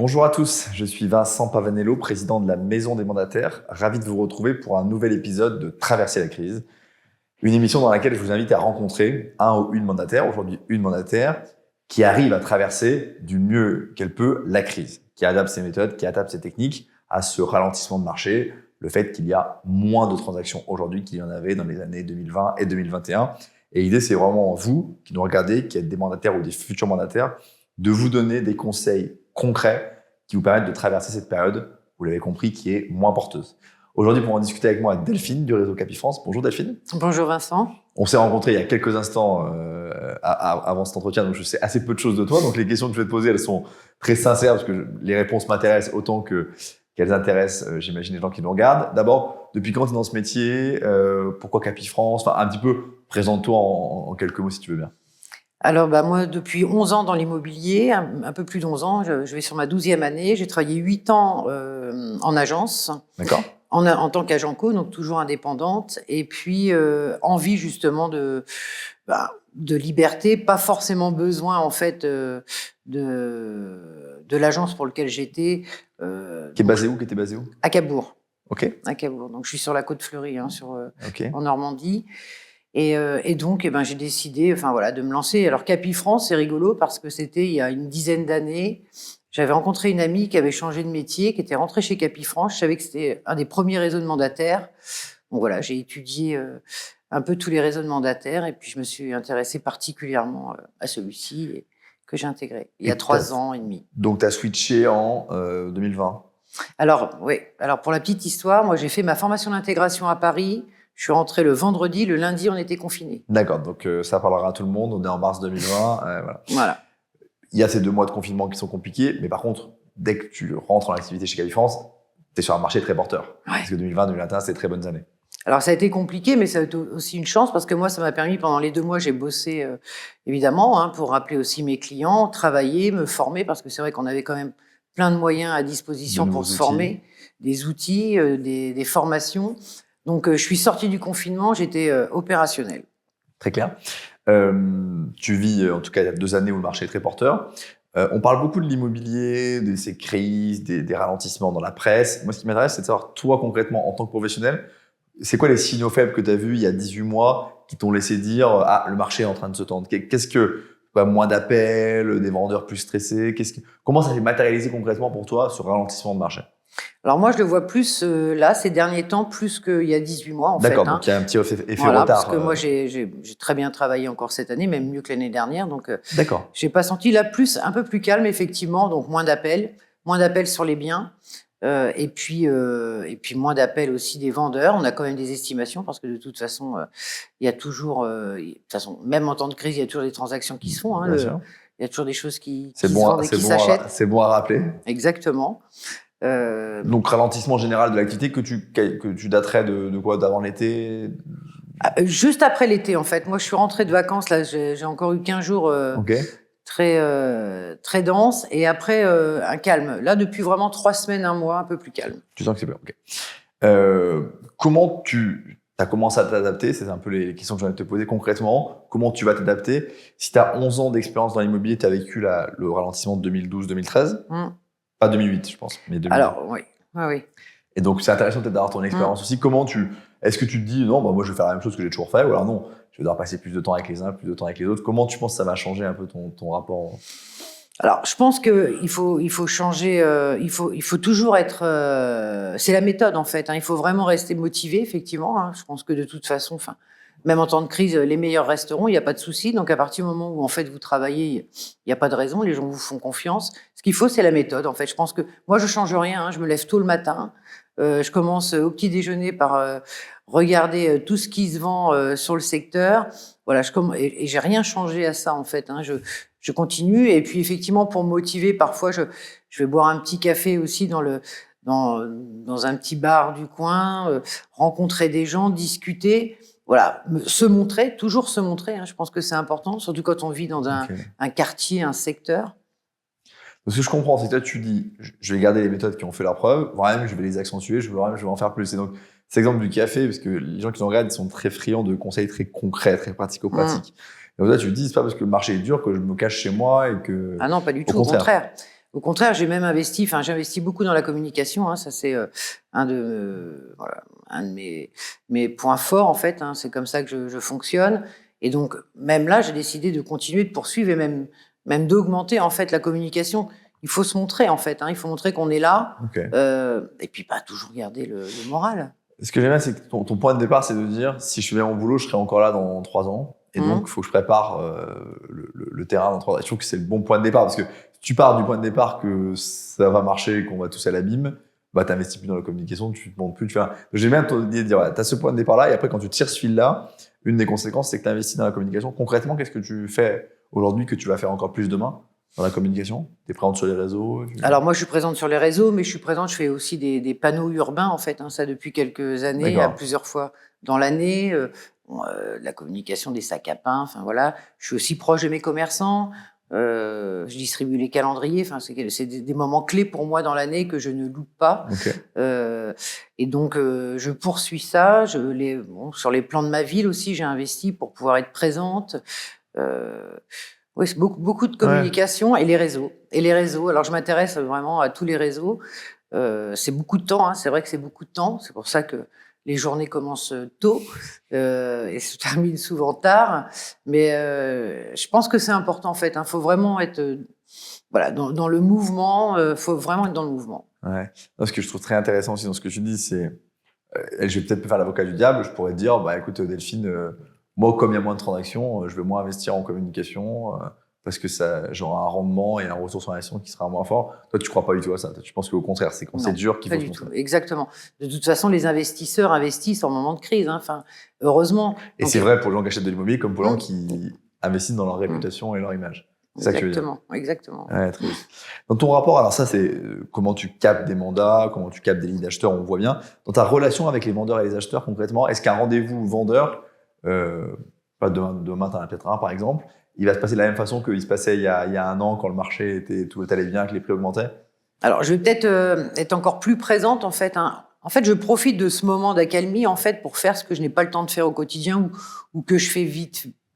Bonjour à tous, je suis Vincent Pavanello, président de la Maison des Mandataires. Ravi de vous retrouver pour un nouvel épisode de Traverser la crise. Une émission dans laquelle je vous invite à rencontrer un ou une mandataire, aujourd'hui une mandataire, qui arrive à traverser du mieux qu'elle peut la crise, qui adapte ses méthodes, qui adapte ses techniques à ce ralentissement de marché, le fait qu'il y a moins de transactions aujourd'hui qu'il y en avait dans les années 2020 et 2021. Et l'idée, c'est vraiment vous qui nous regardez, qui êtes des mandataires ou des futurs mandataires, de vous donner des conseils concrets qui vous permettent de traverser cette période, vous l'avez compris, qui est moins porteuse. Aujourd'hui, pour en discuter avec moi, Delphine du réseau Capifrance. Bonjour Delphine. Bonjour Vincent. On s'est rencontrés il y a quelques instants avant cet entretien, donc je sais assez peu de choses de toi. Donc les questions que je vais te poser, elles sont très sincères parce que les réponses m'intéressent autant qu'elles intéressent, j'imagine, les gens qui nous regardent. D'abord, depuis quand tu es dans ce métier? Pourquoi Capifrance? Enfin, un petit peu, présente-toi en quelques mots si tu veux bien. Alors, moi, depuis 11 ans dans l'immobilier, un peu plus d'11 ans, je vais sur ma 12e année. J'ai travaillé 8 ans en agence. D'accord. En tant qu'agent co, donc toujours indépendante. Et puis, envie justement de liberté, pas forcément besoin en fait de l'agence pour laquelle j'étais. Qui était basé où? À Cabourg. Ok. À Cabourg. Donc, je suis sur la côte fleurie, Ok. en Normandie. Et donc, j'ai décidé, de me lancer. Alors, Capifrance, c'est rigolo parce que c'était il y a une dizaine d'années. J'avais rencontré une amie qui avait changé de métier, qui était rentrée chez Capifrance. Je savais que c'était un des premiers réseaux de mandataires. Donc voilà, j'ai étudié un peu tous les réseaux de mandataires et puis je me suis intéressée particulièrement à celui-ci et que j'ai intégré il y a 3 ans et demi. Donc, tu as switché en 2020. Alors, oui. Alors, pour la petite histoire, moi, j'ai fait ma formation d'intégration à Paris. Je suis rentrée le vendredi, le lundi, on était confinés. D'accord, donc ça parlera à tout le monde. On est en mars 2020. Voilà. Il y a ces 2 mois de confinement qui sont compliqués, mais par contre, dès que tu rentres en activité chez Capifrance, tu es sur un marché très porteur. Ouais. Parce que 2020-2021, c'est très bonnes années. Alors, ça a été compliqué, mais ça a été aussi une chance parce que moi, ça m'a permis, pendant les 2 mois, j'ai bossé, évidemment, pour rappeler aussi mes clients, travailler, me former, parce que c'est vrai qu'on avait quand même plein de moyens à disposition pour se former, des outils, des formations. Donc, je suis sortie du confinement, j'étais opérationnelle. Très clair. Tu vis, en tout cas, il y a 2 années où le marché est très porteur. On parle beaucoup de l'immobilier, de ces crises, des ralentissements dans la presse. Moi, ce qui m'intéresse, c'est de savoir, toi, concrètement, en tant que professionnel, c'est quoi les signaux faibles que tu as vus il y a 18 mois qui t'ont laissé dire « Ah, le marché est en train de se tendre ». Qu'est-ce que… moins d'appels, des vendeurs plus stressés. Comment ça s'est matérialisé concrètement pour toi, ce ralentissement de marché? Alors moi, je le vois plus là, ces derniers temps, plus qu'il y a 18 mois en fait. D'accord, donc il y a un petit effet voilà, retard. Parce que moi, j'ai très bien travaillé encore cette année, même mieux que l'année dernière. Donc, d'accord. J'ai pas senti là un peu plus calme, effectivement. Donc moins d'appels sur les biens. Et puis moins d'appels aussi des vendeurs. On a quand même des estimations parce que de toute façon, il y a toujours, de toute façon, même en temps de crise, il y a toujours des transactions qui se font. Il y a toujours des choses qui se vendent et qui s'achètent. C'est bon à rappeler. Exactement. Donc ralentissement général de l'activité que tu daterais de quoi, d'avant l'été? Juste après l'été, en fait. Moi, je suis rentrée de vacances. Là, j'ai encore eu 15 jours très denses. Et après, un calme. Là, depuis vraiment 3 semaines, 1 mois, un peu plus calme. Tu sens que c'est bien, ok. Comment tu as commencé à t'adapter? C'est un peu les questions que j'ai envie de te poser concrètement. Comment tu vas t'adapter? Si tu as 11 ans d'expérience dans l'immobilier, tu as vécu le ralentissement de 2012-2013. Pas 2008, je pense, mais 2008. Alors, oui. Oui. Et donc, c'est intéressant peut-être d'avoir ton expérience aussi. Est-ce que tu te dis, non, moi, je vais faire la même chose que j'ai toujours fait, ou alors non, je vais devoir passer plus de temps avec les uns, plus de temps avec les autres. Comment tu penses que ça va changer un peu ton rapport? Alors, je pense qu'il faut changer, il faut toujours être… c'est la méthode, en fait. Il faut vraiment rester motivé, effectivement. Je pense que de toute façon, même en temps de crise, les meilleurs resteront, il n'y a pas de souci. Donc, à partir du moment où, en fait, vous travaillez, il n'y a pas de raison, les gens vous font confiance. Ce qu'il faut, c'est la méthode, en fait. Je pense que moi, je ne change rien. Je me lève tôt le matin. Je commence au petit déjeuner par regarder tout ce qui se vend sur le secteur. Voilà, et j'ai rien changé à ça, en fait. Je continue. Et puis, effectivement, pour me motiver, parfois, je vais boire un petit café aussi dans un petit bar du coin, rencontrer des gens, discuter. Voilà, toujours se montrer. Je pense que c'est important, surtout quand on vit dans un quartier, un secteur. Ce que je comprends, c'est que toi, tu dis, je vais garder les méthodes qui ont fait leur preuve, voire même je vais les accentuer, je vais en faire plus. Et donc, cet exemple du café, parce que les gens qui nous regardent, ils sont très friands de conseils très concrets, très pratico-pratiques. Et donc là, tu te dis, c'est pas parce que le marché est dur que je me cache chez moi et que… Ah non, pas du tout, au contraire. Au contraire, j'ai même investi, j'investis beaucoup dans la communication. Ça, c'est un de mes points forts, en fait. C'est comme ça que je fonctionne. Et donc, même là, j'ai décidé de continuer, de poursuivre et même d'augmenter, en fait, la communication. Il faut se montrer, en fait. Il faut montrer qu'on est là. Okay. Et puis, pas toujours garder le moral. Ce que j'aime bien, c'est que ton point de départ, c'est de dire, si je fais mon boulot, je serai encore là dans 3 ans. Et donc, il faut que je prépare le terrain dans 3 ans. Je trouve que c'est le bon point de départ, parce que si tu pars du point de départ que ça va marcher, qu'on va tous à l'abîme, bah, t'investis plus dans la communication, tu te montres plus, tu fais. J'aime bien l'idée de dire, ouais, t'as ce point de départ-là, et après, quand tu tires ce fil-là, une des conséquences, c'est que t'investis dans la communication. Concrètement, qu'est-ce que tu fais aujourd'hui que tu vas faire encore plus demain dans la communication? T'es présente sur les réseaux? Alors moi, je suis présente sur les réseaux, mais je fais aussi des panneaux urbains, en fait, ça depuis quelques années, plusieurs fois dans l'année. La communication des sacs à pain, voilà. Je suis aussi proche de mes commerçants. Je distribue les calendriers. C'est des moments clés pour moi dans l'année que je ne loupe pas. Okay. Et donc, je poursuis ça. Sur les plans de ma ville aussi, j'ai investi pour pouvoir être présente. Oui, c'est beaucoup de communication et les réseaux. Alors, je m'intéresse vraiment à tous les réseaux. C'est beaucoup de temps. C'est vrai que c'est beaucoup de temps. C'est pour ça que les journées commencent tôt et se terminent souvent tard. Mais je pense que c'est important, en fait. Il faut vraiment être dans le mouvement. Faut vraiment être dans le mouvement. Ouais. Non, ce que je trouve très intéressant aussi dans ce que tu dis, c'est... je vais peut-être me faire l'avocat du diable. Je pourrais te dire, écoute, Delphine, moi, comme il y a moins de transactions, je vais moins investir en communication parce que j'aurai un rendement et un retour sur l'investissement qui sera moins fort. Toi, tu crois pas du tout à ça. Toi, tu penses qu'au contraire, c'est quand c'est dur qu'il faut se montrer. Exactement. De toute façon, les investisseurs investissent en moment de crise. Heureusement. Et c'est vrai pour les gens qui achètent de l'immobilier comme pour les gens qui investissent dans leur réputation et leur image. C'est ça que tu veux dire. Exactement. Ouais, très bien. Dans ton rapport, alors ça, c'est comment tu captes des mandats, comment tu captes des lignes d'acheteurs, on voit bien. Dans ta relation avec les vendeurs et les acheteurs, concrètement, est-ce qu'un rendez-vous vendeur, pas demain t'en as peut-être un par exemple, il va se passer de la même façon qu'il se passait il y a un an quand le marché tout allait bien, que les prix augmentaient? Alors, je vais peut-être être encore plus présente, en fait. En fait, je profite de ce moment d'accalmie, en fait, pour faire ce que je n'ai pas le temps de faire au quotidien ou que je fais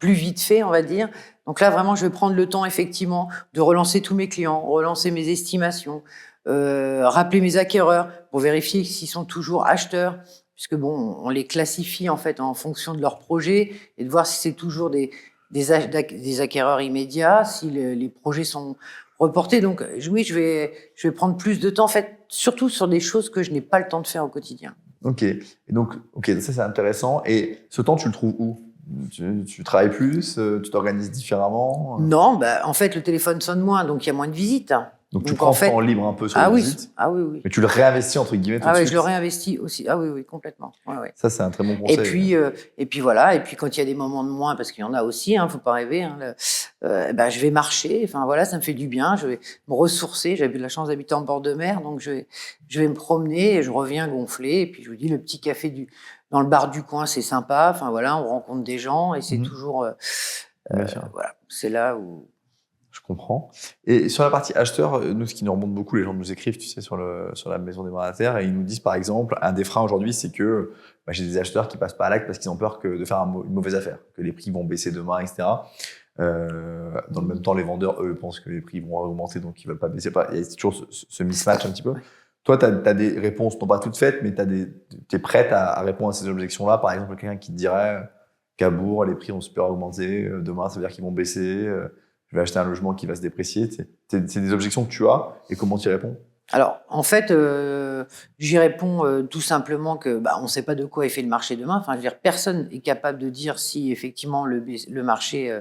plus vite fait, on va dire. Donc là, vraiment, je vais prendre le temps, effectivement, de relancer tous mes clients, relancer mes estimations, rappeler mes acquéreurs pour vérifier s'ils sont toujours acheteurs, puisque on les classifie, en fait, en fonction de leur projet et de voir si c'est toujours des acquéreurs immédiats, si les projets sont reportés. Donc, oui, je vais prendre plus de temps, en fait, surtout sur des choses que je n'ai pas le temps de faire au quotidien. Ok. Et donc, ça, c'est intéressant. Et ce temps, tu le trouves où? Tu travailles plus? Tu t'organises différemment? Non, en fait, le téléphone sonne moins, donc il y a moins de visites. Donc tu prends ce temps libre un peu sur les visites. Oui. Mais tu le réinvestis entre guillemets tout de suite. Je le réinvestis aussi. Oui, complètement. Ouais. Ça, c'est un très bon conseil. Et puis voilà. Et puis quand il y a des moments de moins, parce qu'il y en a aussi, faut pas rêver. Je vais marcher. Ça me fait du bien. Je vais me ressourcer. J'avais de la chance d'habiter en bord de mer, donc je vais me promener et je reviens gonflé. Et puis je vous dis, le petit café dans le bar du coin, c'est sympa. On rencontre des gens et c'est toujours. C'est là où. Je comprends. Et sur la partie acheteur, nous, ce qui nous remonte beaucoup, les gens nous écrivent, tu sais, sur la maison des mandataires, et ils nous disent, par exemple, un des freins aujourd'hui, c'est que j'ai des acheteurs qui passent pas à l'acte parce qu'ils ont peur de faire une mauvaise affaire, que les prix vont baisser demain, etc. Dans le même temps, les vendeurs, eux, pensent que les prix vont augmenter, donc ils veulent pas baisser. Il y a toujours ce mismatch un petit peu. Toi, tu as des réponses, non pas toutes faites, mais tu es prête à répondre à ces objections-là. Par exemple, quelqu'un qui te dirait qu'à Bourg, les prix vont super augmenter, demain, ça veut dire qu'ils vont baisser. Je vais acheter un logement qui va se déprécier. C'est des objections que tu as et comment tu y réponds? Alors, en fait, j'y réponds tout simplement que on ne sait pas de quoi est fait le marché demain. Personne n'est capable de dire si effectivement le marché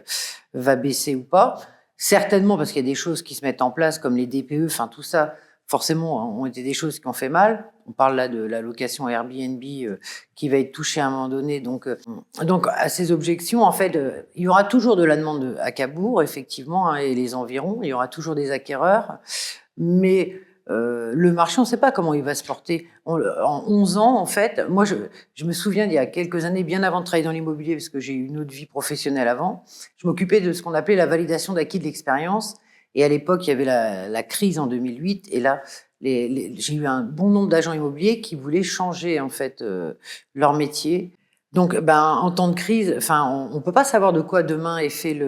va baisser ou pas. Certainement parce qu'il y a des choses qui se mettent en place comme les DPE, tout ça, forcément, ont été des choses qui ont fait mal. On parle là de la location Airbnb qui va être touchée à un moment donné. Donc à ces objections, en fait, il y aura toujours de la demande à Cabourg, effectivement, et les environs. Il y aura toujours des acquéreurs. Mais le marché, on ne sait pas comment il va se porter. En 11 ans, en fait, moi, je me souviens d'il y a quelques années, bien avant de travailler dans l'immobilier, parce que j'ai eu une autre vie professionnelle avant, je m'occupais de ce qu'on appelait la validation d'acquis de l'expérience. Et à l'époque, il y avait la crise en 2008. Et là, j'ai eu un bon nombre d'agents immobiliers qui voulaient changer en fait leur métier Donc, en temps de crise, on peut pas savoir de quoi demain est fait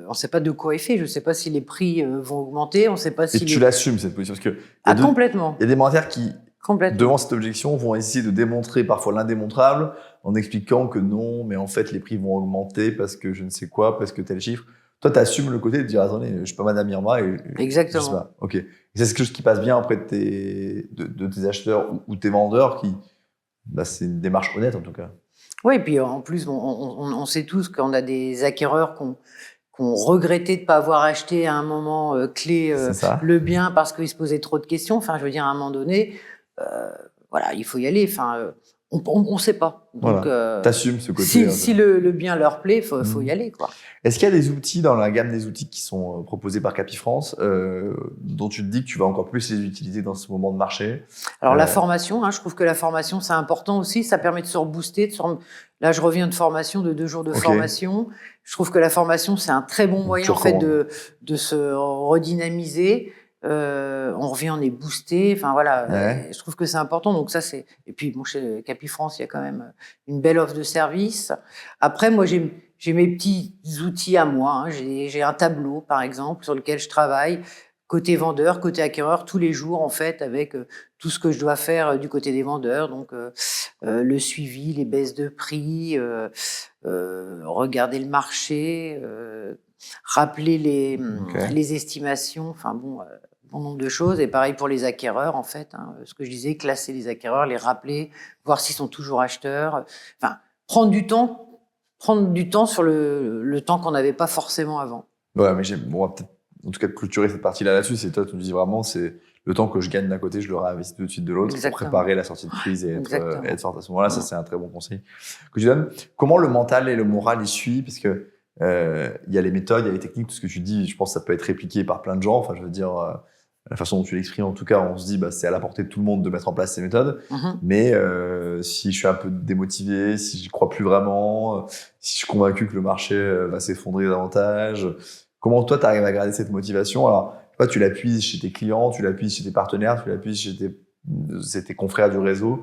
on sait pas de quoi est fait. Je sais pas si les prix vont augmenter. On sait pas Et si tu l'assumes, cette position, parce que complètement. il y a des mandataires qui, Complètement. devant cette objection, vont essayer de démontrer parfois l'indémontrable en expliquant que non, mais en fait, les prix vont augmenter parce que je ne sais quoi, parce que tel chiffre. Toi, tu assumes le côté de dire, attendez, je suis pas Madame Irma et Exactement. je sais pas. Ok. Et c'est quelque chose qui passe bien auprès de tes acheteurs ou tes vendeurs qui, c'est une démarche honnête en tout cas. Oui, et puis en plus, on sait tous qu'on a des acquéreurs qui ont regretté de ne pas avoir acheté à un moment clé le bien parce qu'ils se posaient trop de questions. Enfin, je veux dire, à un moment donné, voilà, il faut y aller. Enfin, on ne sait pas. Donc, t'assumes ce côté. Si le bien leur plaît, faut y aller, quoi. Est-ce qu'il y a des outils dans la gamme des outils qui sont proposés par Capifrance dont tu te dis que tu vas encore plus les utiliser dans ce moment de marché? Alors la formation, je trouve que la formation c'est important aussi, ça permet de se rebooster. Là, je reviens de formation, de 2 jours de formation. Je trouve que la formation c'est un très bon moyen en fait de se redynamiser. On revient, on est boosté. Enfin voilà, je trouve que c'est important. Donc ça c'est. Et puis bon, chez Capifrance, il y a quand même une belle offre de service. Après, moi j'ai mes petits outils à moi. J'ai un tableau par exemple sur lequel je travaille. Côté vendeur, côté acquéreur, tous les jours en fait, avec tout ce que je dois faire du côté des vendeurs, donc le suivi, les baisses de prix, regarder le marché, rappeler les estimations, enfin bon nombre de choses. Et pareil pour les acquéreurs en fait, ce que je disais, classer les acquéreurs, les rappeler, voir s'ils sont toujours acheteurs, enfin prendre du temps sur le temps qu'on n'avait pas forcément avant. Ouais, mais on va peut-être en tout cas clôturer cette partie-là là-dessus. C'est toi, tu me dis vraiment, c'est le temps que je gagne d'un côté, je le réinvestis tout de suite de l'autre pour préparer la sortie de crise et être fort à ce moment-là. Ça, c'est un très bon conseil que tu donnes. Comment le mental et le moral y suivent? Parce que il y a les méthodes, il y a les techniques, tout ce que tu dis, je pense que ça peut être répliqué par plein de gens. Enfin, je veux dire, la façon dont tu l'exprimes, en tout cas, on se dit, c'est à la portée de tout le monde de mettre en place ces méthodes. Mais si je suis un peu démotivé, si j'y crois plus vraiment, si je suis convaincu que le marché va s'effondrer davantage, comment toi, tu arrives à garder cette motivation? Alors, tu l'appuies chez tes clients, tu l'appuies chez tes partenaires, tu l'appuies chez tes confrères du réseau.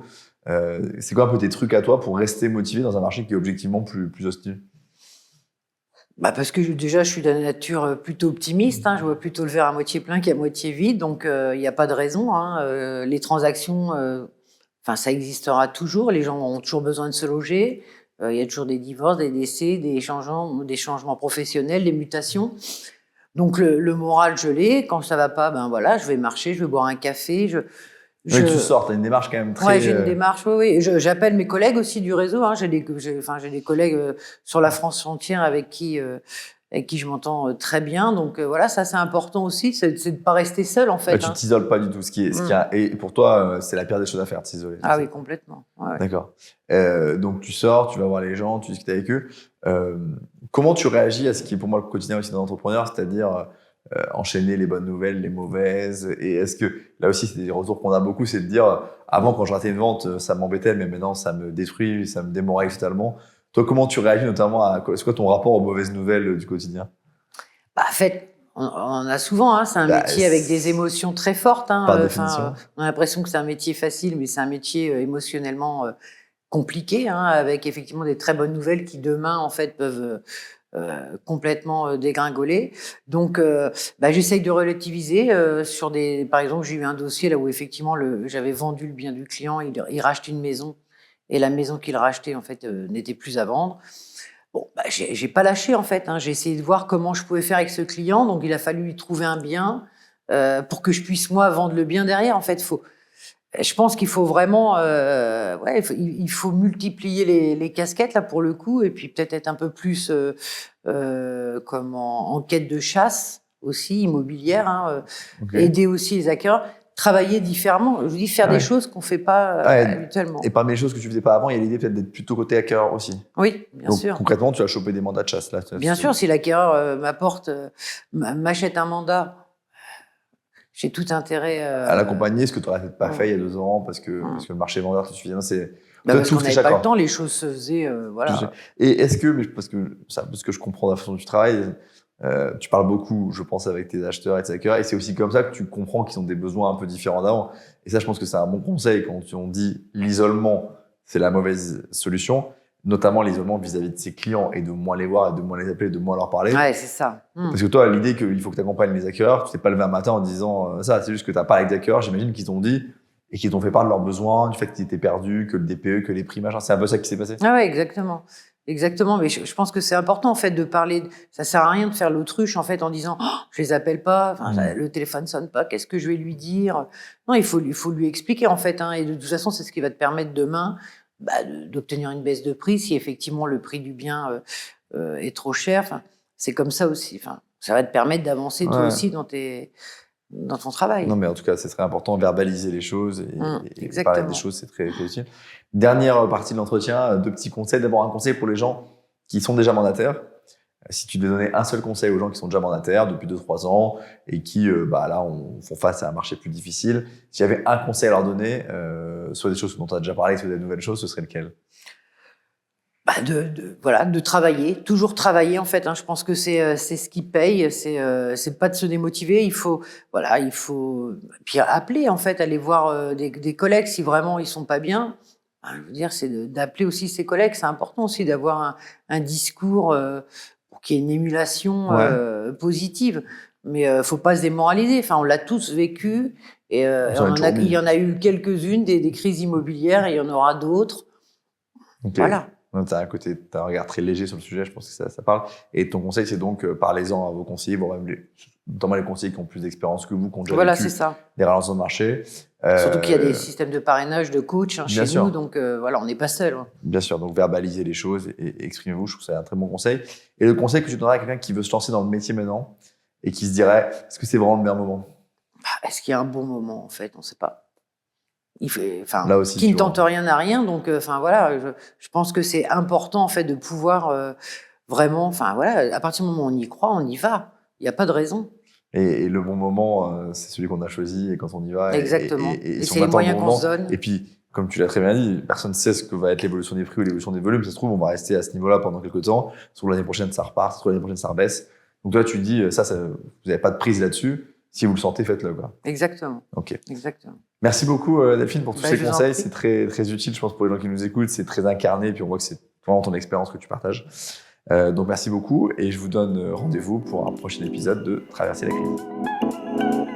C'est quoi un peu tes trucs à toi pour rester motivé dans un marché qui est objectivement plus hostile? Parce que déjà, je suis de nature plutôt optimiste. Je vois plutôt le verre à moitié plein qu'à moitié vide. Donc, il n'y a pas de raison. Les transactions, ça existera toujours. Les gens ont toujours besoin de se loger. Il y a toujours des divorces, des décès, des changements professionnels, des mutations. Donc, le moral, je l'ai. Quand ça va pas, je vais marcher, je vais boire un café. Tu sors, tu as une démarche quand même très... Ouais, j'ai une démarche, oui. J'appelle mes collègues aussi du réseau. J'ai des collègues sur la France entière avec qui je m'entends très bien. Donc voilà, ça c'est important aussi, c'est de ne pas rester seul en fait. Tu t'isoles pas du tout. Et pour toi, c'est la pire des choses à faire, t'isoler. Ah oui, complètement. Ouais. D'accord. Donc tu sors, tu vas voir les gens, tu discutes avec eux. Comment tu réagis à ce qui est pour moi le quotidien aussi d'un entrepreneur, c'est-à-dire enchaîner les bonnes nouvelles, les mauvaises? Et est-ce que, là aussi, c'est des retours qu'on a beaucoup, c'est de dire, avant, quand je ratais une vente, ça m'embêtait, mais maintenant, ça me détruit, ça me démoralise totalement. Toi, comment tu réagis notamment c'est quoi ton rapport aux mauvaises nouvelles du quotidien? En fait, on a souvent, c'est un métier avec des émotions très fortes. Par définition. On a l'impression que c'est un métier facile, mais c'est un métier émotionnellement compliqué, avec effectivement des très bonnes nouvelles qui demain, en fait, peuvent complètement dégringoler. Donc, j'essaye de relativiser sur par exemple, j'ai eu un dossier là où effectivement j'avais vendu le bien du client, il rachetait une maison et la maison qu'il rachetait en fait n'était plus à vendre. Bon, j'ai pas lâché en fait. J'ai essayé de voir comment je pouvais faire avec ce client. Donc, il a fallu lui trouver un bien pour que je puisse moi vendre le bien derrière. En fait, je pense qu'il faut vraiment, il faut multiplier les casquettes là pour le coup, et puis peut-être être un peu plus comme en quête de chasse aussi immobilière, aider aussi les acquéreurs, travailler différemment. Je vous dis faire des choses qu'on fait pas habituellement. Et parmi les choses que tu faisais pas avant, il y a l'idée peut-être d'être plutôt côté acquéreur aussi. Oui, bien sûr. Concrètement, tu as chopé des mandats de chasse là. Bien sûr, si l'acquéreur m'achète un mandat. J'ai tout intérêt à l'accompagner, ce que tu n'aurais peut-être pas fait il y a 2 ans parce que le marché vendeur te suffisait. Parce qu'on n'avait pas le temps, les choses se faisaient. Voilà. Et est-ce que, parce que je comprends la façon dont tu travailles, tu parles beaucoup, je pense, avec tes acheteurs, etc. Et c'est aussi comme ça que tu comprends qu'ils ont des besoins un peu différents d'avant. Et ça, je pense que c'est un bon conseil quand on dit l'isolement, c'est la mauvaise solution. notamment l'isolement vis-à-vis de ses clients et de moins les voir et de moins les appeler, de moins leur parler. Ouais, c'est ça. Parce que toi, l'idée qu'il faut que tu accompagnes les acquéreurs, tu t'es pas levé un matin en disant ça, c'est juste que tu as parlé avec des acquéreurs, j'imagine qu'ils t'ont dit et qu'ils t'ont fait part de leurs besoins, du fait qu'ils étaient perdus, que le DPE, que les prix, machin. C'est un peu ça qui s'est passé. Ah ouais, exactement. Exactement, mais je pense que c'est important en fait de parler. Ça sert à rien de faire l'autruche en fait en disant je les appelle pas, le téléphone sonne pas, qu'est-ce que je vais lui dire? Non, il faut lui expliquer en fait, et de toute façon c'est ce qui va te permettre demain d'obtenir une baisse de prix si effectivement le prix du bien est trop cher. Enfin, c'est comme ça aussi. Enfin, ça va te permettre d'avancer toi aussi dans ton travail. Non, mais en tout cas, c'est très important, verbaliser les choses et parler des choses, c'est très, très utile. Dernière partie de l'entretien, 2 petits conseils. D'abord, un conseil pour les gens qui sont déjà mandataires. Si tu devais donner un seul conseil aux gens qui sont déjà mandataires depuis 2-3 ans et qui, là, font face à un marché plus difficile, s'il y avait un conseil à leur donner, soit des choses dont tu as déjà parlé, soit des nouvelles choses, ce serait lequel? De travailler, toujours travailler en fait. Je pense que c'est ce qui paye. C'est pas de se démotiver. Il faut puis appeler en fait, aller voir des collègues si vraiment ils sont pas bien. Je veux dire, c'est d'appeler aussi ses collègues. C'est important aussi d'avoir un discours pour qu'il y ait une émulation positive. Mais faut pas se démoraliser. Enfin, on l'a tous vécu et il y en a eu quelques-unes des crises immobilières et il y en aura d'autres. Okay. Voilà. T'as un regard très léger sur le sujet, je pense que ça parle. Et ton conseil, c'est donc parlez-en à vos conseillers, notamment les conseillers qui ont plus d'expérience que vous, qui ont déjà vécu des ralentissements de marché. Surtout qu'il y a des systèmes de parrainage de coach chez nous, donc on n'est pas seul. Bien sûr, donc verbalisez les choses et exprimez-vous, je trouve que c'est un très bon conseil. Et le conseil que tu donnerais à quelqu'un qui veut se lancer dans le métier maintenant et qui se dirait, est-ce que c'est vraiment le meilleur moment? Est-ce qu'il y a un bon moment, en fait? On ne sait pas. Là aussi, qui ne tente rien n'a rien, donc je pense que c'est important en fait de pouvoir vraiment, à partir du moment où on y croit, on y va. Il n'y a pas de raison. Et le bon moment, c'est celui qu'on a choisi et quand on y va. Exactement. Et c'est les moyens qu'on se donne. Et puis, comme tu l'as très bien dit, personne ne sait ce que va être l'évolution des prix ou l'évolution des volumes. Ça se trouve, on va rester à ce niveau-là pendant quelques temps. Soit l'année prochaine, ça repart. Soit l'année prochaine, ça rebaisse. Donc toi, tu dis, ça vous n'avez pas de prise là-dessus. Si vous le sentez, faites-le, quoi. Exactement. Ok. Exactement. Merci beaucoup, Delphine, pour tous ces conseils. C'est très, très utile, je pense, pour les gens qui nous écoutent. C'est très incarné. Puis on voit que c'est vraiment ton expérience que tu partages. Donc merci beaucoup. Et je vous donne rendez-vous pour un prochain épisode de Traverser la crise.